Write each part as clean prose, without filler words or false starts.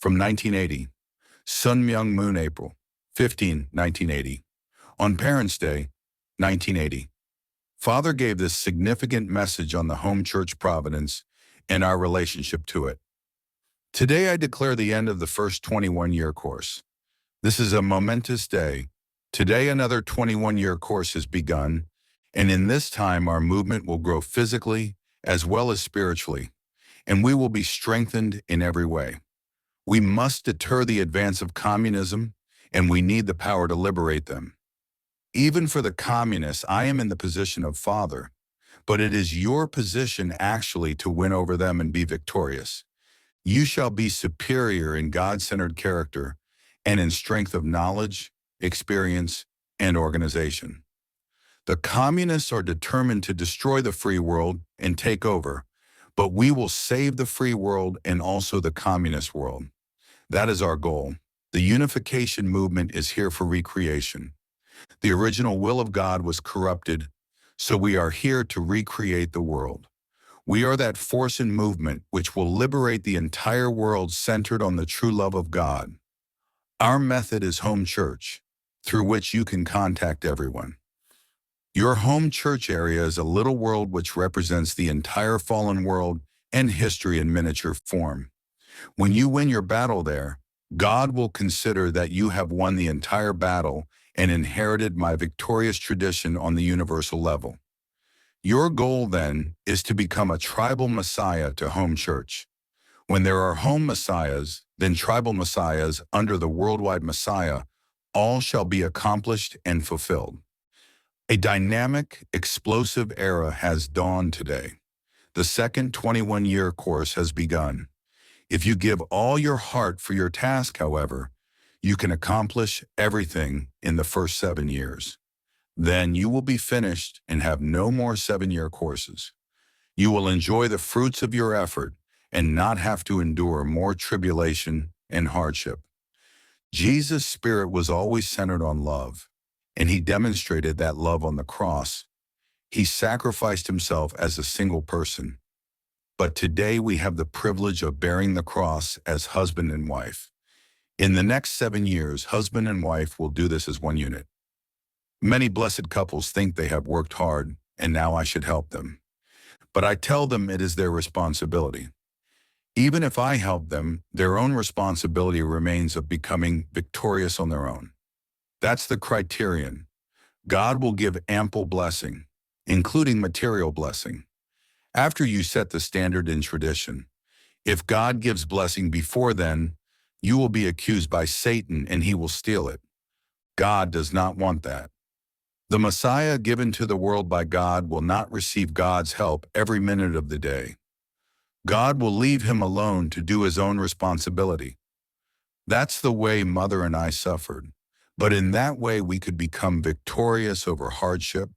from 1980. Sun Myung Moon April 15, 1980. On Parents' Day, 1980. Father gave this significant message on the home church Providence and our relationship to it. Today I declare the end of the first 21-year course. This is a momentous day. Today another 21-year course has begun, and in this time our movement will grow physically as well as spiritually, and we will be strengthened in every way. We must deter the advance of communism, and we need the power to liberate them. Even for the communists, I am in the position of father, but it is your position actually to win over them and be victorious. You shall be superior in God-centered character and in strength of knowledge, experience, and organization. The communists are determined to destroy the free world and take over, but we will save the free world and also the communist world. That is our goal. The unification movement is here for recreation. The original will of God was corrupted, so we are here to recreate the world. We are that force and movement which will liberate the entire world centered on the true love of God. Our method is home church, through which you can contact everyone. Your home church area is a little world which represents the entire fallen world and history in miniature form. When you win your battle there, God will consider that you have won the entire battle and inherited my victorious tradition on the universal level. Your goal, then, is to become a tribal messiah to home church. When there are home messiahs, then tribal messiahs under the worldwide messiah, all shall be accomplished and fulfilled. A dynamic, explosive era has dawned today. The second 21-year course has begun. If you give all your heart for your task, however, you can accomplish everything in the first 7 years. Then you will be finished and have no more 7-year courses. You will enjoy the fruits of your effort and not have to endure more tribulation and hardship. Jesus' spirit was always centered on love, and he demonstrated that love on the cross. He sacrificed himself as a single person. But today we have the privilege of bearing the cross as husband and wife. In the next 7 years, husband and wife will do this as one unit. Many blessed couples think they have worked hard, and now I should help them. But I tell them it is their responsibility. Even if I help them, their own responsibility remains of becoming victorious on their own. That's the criterion. God will give ample blessing, including material blessing, after you set the standard in tradition. If God gives blessing before then, you will be accused by Satan and he will steal it. God does not want that. The Messiah given to the world by God will not receive God's help every minute of the day. God will leave him alone to do his own responsibility. That's the way Mother and I suffered. But in that way we could become victorious over hardship,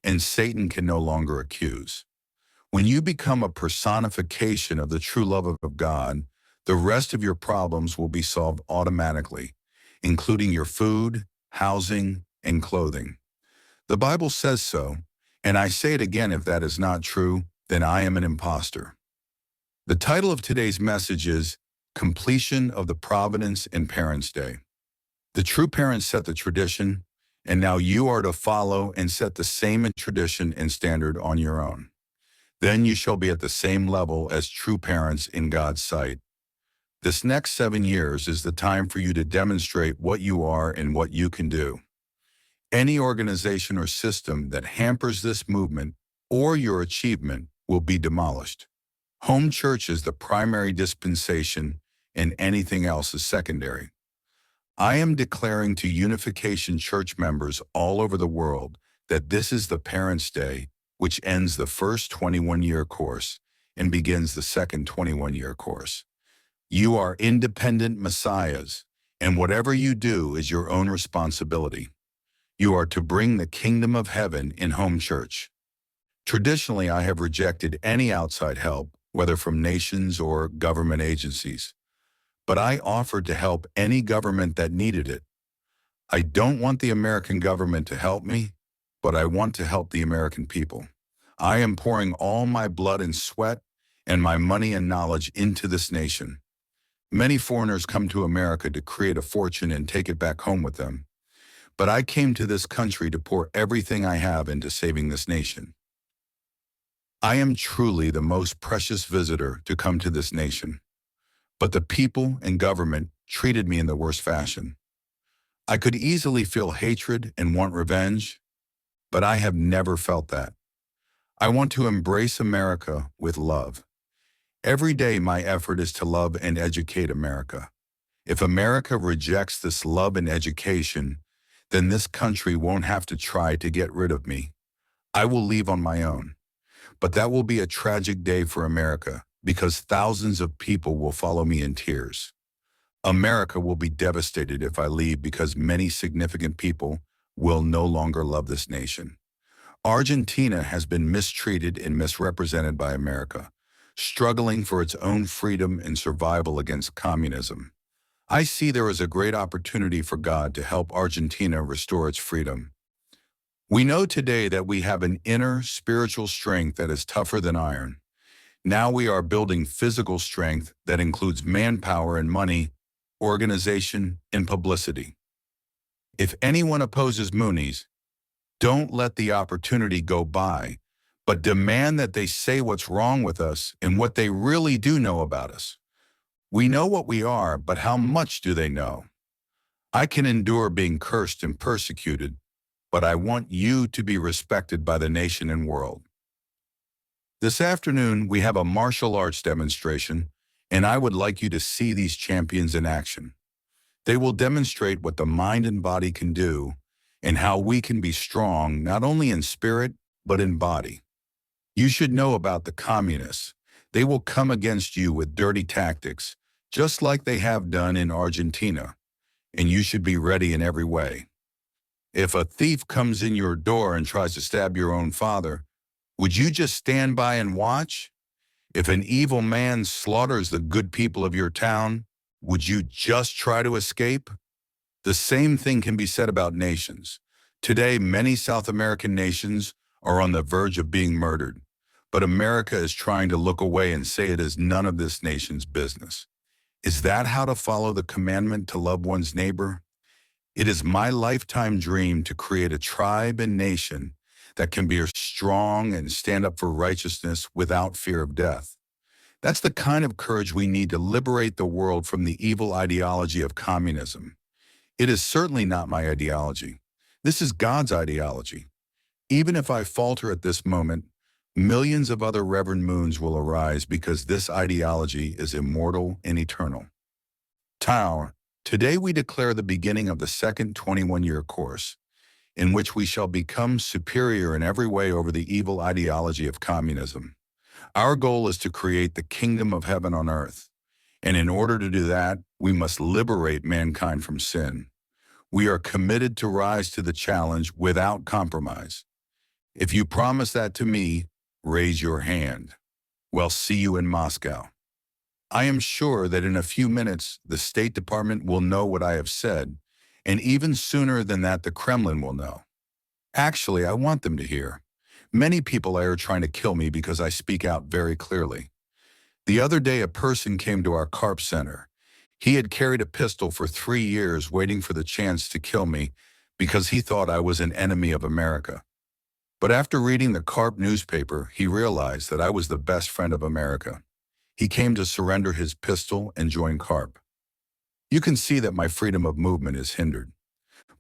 and Satan can no longer accuse. When you become a personification of the true love of God, the rest of your problems will be solved automatically, including your food, housing, and clothing. The Bible says so, and I say it again, if that is not true, then I am an imposter. The title of today's message is Completion of the Providence and Parents' Day. The true parents set the tradition, and now you are to follow and set the same tradition and standard on your own. Then you shall be at the same level as true parents in God's sight. This next 7 years is the time for you to demonstrate what you are and what you can do. Any organization or system that hampers this movement or your achievement will be demolished. Home church is the primary dispensation and anything else is secondary. I am declaring to Unification Church members all over the world that this is the Parents' Day, which ends the first 21-year course and begins the second 21-year course. You are independent messiahs, and whatever you do is your own responsibility. You are to bring the kingdom of heaven in home church. Traditionally, I have rejected any outside help, whether from nations or government agencies. But I offered to help any government that needed it. I don't want the American government to help me, but I want to help the American people. I am pouring all my blood and sweat and my money and knowledge into this nation. Many foreigners come to America to create a fortune and take it back home with them. But I came to this country to pour everything I have into saving this nation. I am truly the most precious visitor to come to this nation. But the people and government treated me in the worst fashion. I could easily feel hatred and want revenge, but I have never felt that. I want to embrace America with love. Every day my effort is to love and educate America. If America rejects this love and education, then this country won't have to try to get rid of me. I will leave on my own. But that will be a tragic day for America because thousands of people will follow me in tears. America will be devastated if I leave because many significant people will no longer love this nation. Argentina has been mistreated and misrepresented by America, struggling for its own freedom and survival against communism. I see there is a great opportunity for God to help Argentina restore its freedom. We know today that we have an inner spiritual strength that is tougher than iron. Now we are building physical strength that includes manpower and money, organization, and publicity. If anyone opposes Moonies, don't let the opportunity go by, but demand that they say what's wrong with us and what they really do know about us. We know what we are, but how much do they know? I can endure being cursed and persecuted, but I want you to be respected by the nation and world. This afternoon, we have a martial arts demonstration, and I would like you to see these champions in action. They will demonstrate what the mind and body can do and how we can be strong not only in spirit, but in body. You should know about the communists. They will come against you with dirty tactics, just like they have done in Argentina, and you should be ready in every way. If a thief comes in your door and tries to stab your own father, would you just stand by and watch? If an evil man slaughters the good people of your town, would you just try to escape? The same thing can be said about nations. Today, many South American nations are on the verge of being murdered, but America is trying to look away and say it is none of this nation's business. Is that how to follow the commandment to love one's neighbor? It is my lifetime dream to create a tribe and nation that can be strong and stand up for righteousness without fear of death. That's the kind of courage we need to liberate the world from the evil ideology of communism. It is certainly not my ideology. This is God's ideology. Even if I falter at this moment, millions of other Reverend Moons will arise because this ideology is immortal and eternal. Tau, today we declare the beginning of the second 21-year course, in which we shall become superior in every way over the evil ideology of communism. Our goal is to create the kingdom of heaven on earth, and in order to do that, we must liberate mankind from sin. We are committed to rise to the challenge without compromise. If you promise that to me, raise your hand. Well, see you in Moscow. I am sure that in a few minutes, the State Department will know what I have said, and even sooner than that, the Kremlin will know. Actually, I want them to hear. Many people are trying to kill me because I speak out very clearly. The other day, a person came to our CARP center. He had carried a pistol for 3 years waiting for the chance to kill me because he thought I was an enemy of America. But after reading the CARP newspaper, he realized that I was the best friend of America. He came to surrender his pistol and join CARP. You can see that my freedom of movement is hindered.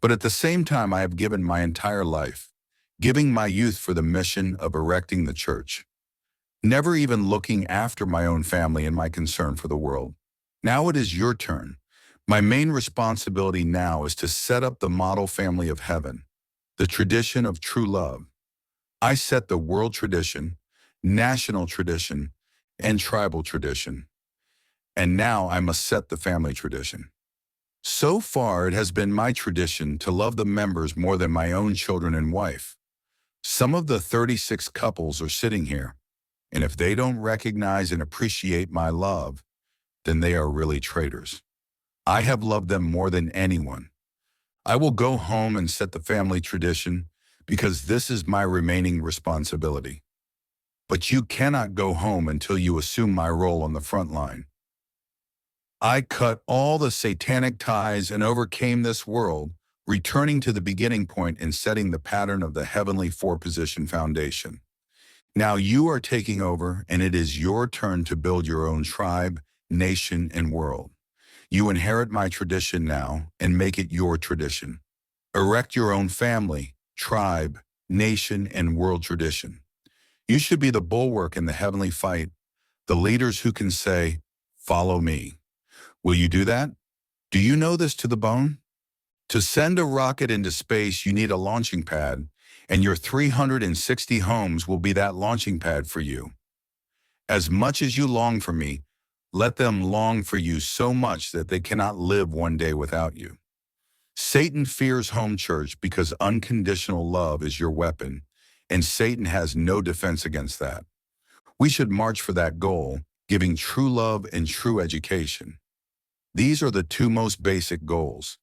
But at the same time, I have given my entire life, giving my youth for the mission of erecting the church, never even looking after my own family and my concern for the world. Now it is your turn. My main responsibility now is to set up the model family of heaven, the tradition of true love. I set the world tradition, national tradition, and tribal tradition. And now I must set the family tradition. So far, it has been my tradition to love the members more than my own children and wife. Some of the 36 couples are sitting here, and if they don't recognize and appreciate my love, then they are really traitors. I have loved them more than anyone. I will go home and set the family tradition because this is my remaining responsibility. But you cannot go home until you assume my role on the front line. I cut all the satanic ties and overcame this world, returning to the beginning point and setting the pattern of the heavenly four-position foundation. Now you are taking over, and it is your turn to build your own tribe, nation, and world. You inherit my tradition now and make it your tradition. Erect your own family, tribe, nation, and world tradition. You should be the bulwark in the heavenly fight, the leaders who can say, "Follow me." Will you do that? Do you know this to the bone? To send a rocket into space, you need a launching pad, and your 360 homes will be that launching pad for you. As much as you long for me, let them long for you so much that they cannot live one day without you. Satan fears home church because unconditional love is your weapon, and Satan has no defense against that. We should march for that goal, giving true love and true education. These are the two most basic goals.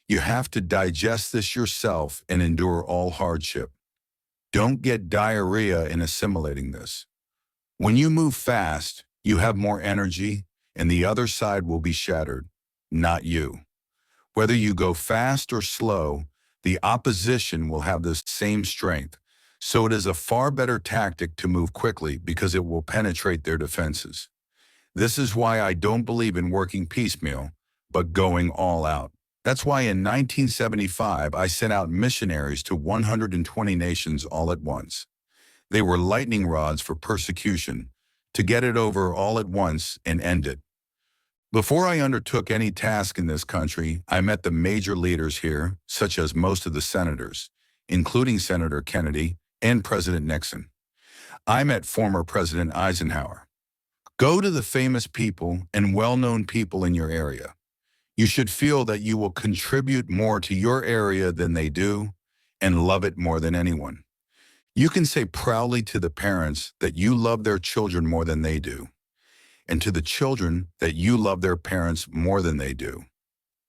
You have to digest this yourself and endure all hardship. Don't get diarrhea in assimilating this. When you move fast, you have more energy, and the other side will be shattered, not you. Whether you go fast or slow, the opposition will have the same strength. So it is a far better tactic to move quickly because it will penetrate their defenses. This is why I don't believe in working piecemeal, but going all out. That's why in 1975 I sent out missionaries to 120 nations all at once. They were lightning rods for persecution, to get it over all at once and end it. Before I undertook any task in this country, I met the major leaders here, such as most of the senators, including Senator Kennedy and President Nixon. I met former President Eisenhower. Go to the famous people and well-known people in your area. You should feel that you will contribute more to your area than they do and love it more than anyone. You can say proudly to the parents that you love their children more than they do, and to the children that you love their parents more than they do.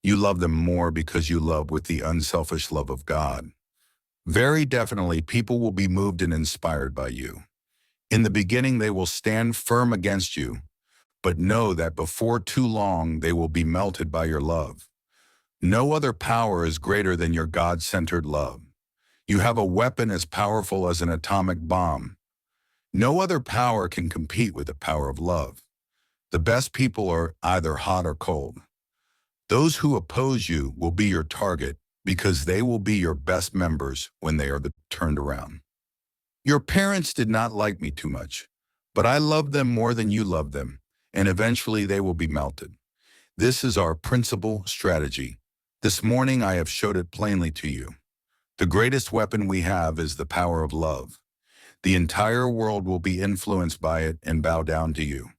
You love them more because you love with the unselfish love of God. Very definitely, people will be moved and inspired by you. In the beginning, they will stand firm against you, but know that before too long, they will be melted by your love. No other power is greater than your God-centered love. You have a weapon as powerful as an atomic bomb. No other power can compete with the power of love. The best people are either hot or cold. Those who oppose you will be your target because they will be your best members when they are turned around. Your parents did not like me too much, but I love them more than you love them, and eventually they will be melted. This is our principal strategy. This morning I have showed it plainly to you. The greatest weapon we have is the power of love. The entire world will be influenced by it and bow down to you.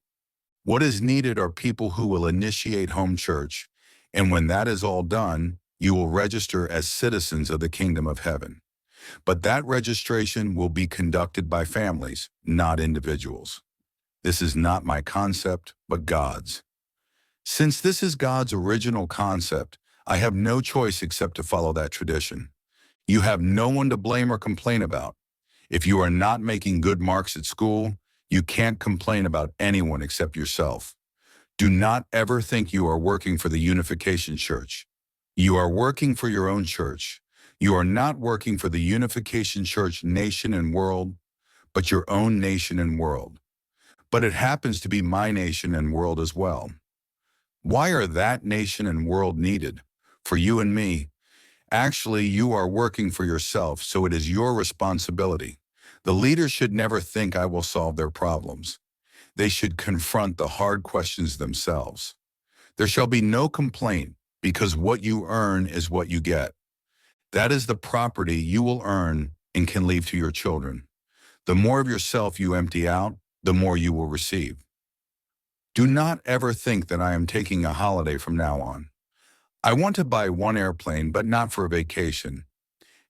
What is needed are people who will initiate home church, and when that is all done, you will register as citizens of the kingdom of heaven. But that registration will be conducted by families, not individuals. This is not my concept, but God's. Since this is God's original concept, I have no choice except to follow that tradition. You have no one to blame or complain about. If you are not making good marks at school, you can't complain about anyone except yourself. Do not ever think you are working for the Unification Church. You are working for your own church. You are not working for the Unification Church nation and world, but your own nation and world. But it happens to be my nation and world as well. Why are that nation and world needed? For you and me. Actually, you are working for yourself, so it is your responsibility. The leaders should never think I will solve their problems. They should confront the hard questions themselves. There shall be no complaint, because what you earn is what you get. That is the property you will earn and can leave to your children. The more of yourself you empty out, the more you will receive. Do not ever think that I am taking a holiday from now on. I want to buy one airplane, but not for a vacation.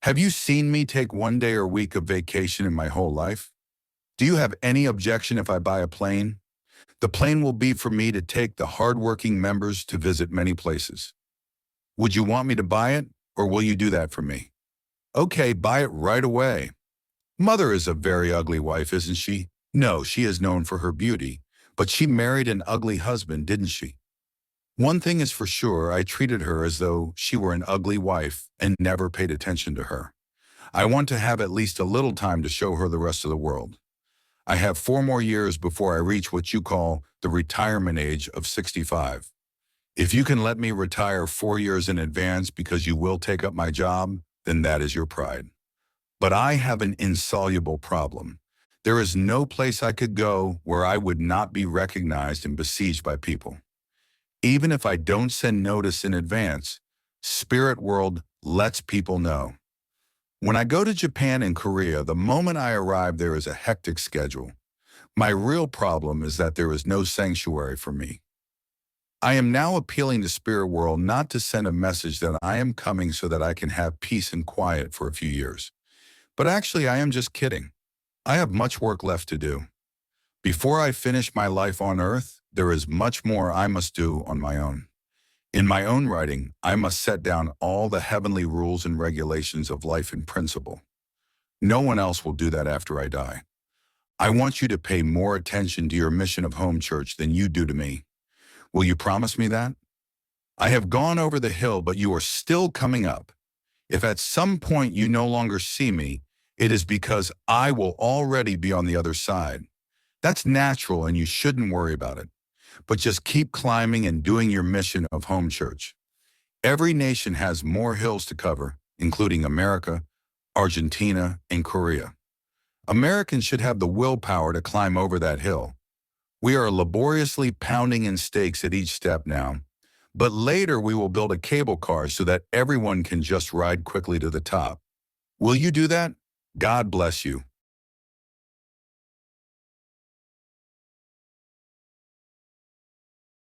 Have you seen me take one day or week of vacation in my whole life? Do you have any objection if I buy a plane? The plane will be for me to take the hardworking members to visit many places. Would you want me to buy it, or will you do that for me? Okay, buy it right away. Mother is a very ugly wife, isn't she? No, she is known for her beauty, but she married an ugly husband, didn't she? One thing is for sure, I treated her as though she were an ugly wife and never paid attention to her. I want to have at least a little time to show her the rest of the world. I have 4 more years before I reach what you call the retirement age of 65. If you can let me retire 4 years in advance because you will take up my job, then that is your pride. But I have an insoluble problem. There is no place I could go where I would not be recognized and besieged by people. Even if I don't send notice in advance, Spirit World lets people know. When I go to Japan and Korea, the moment I arrive there is a hectic schedule. My real problem is that there is no sanctuary for me. I am now appealing to Spirit World not to send a message that I am coming so that I can have peace and quiet for a few years. But actually, I am just kidding. I have much work left to do. Before I finish my life on earth, there is much more I must do on my own. In my own writing, I must set down all the heavenly rules and regulations of life and principle. No one else will do that after I die. I want you to pay more attention to your mission of home church than you do to me. Will you promise me that? I have gone over the hill, but you are still coming up. If at some point you no longer see me, it is because I will already be on the other side. That's natural and you shouldn't worry about it. But just keep climbing and doing your mission of home church. Every nation has more hills to cover, including America, Argentina, and Korea. Americans should have the willpower to climb over that hill. We are laboriously pounding in stakes at each step now, but later we will build a cable car so that everyone can just ride quickly to the top. Will you do that? God bless you.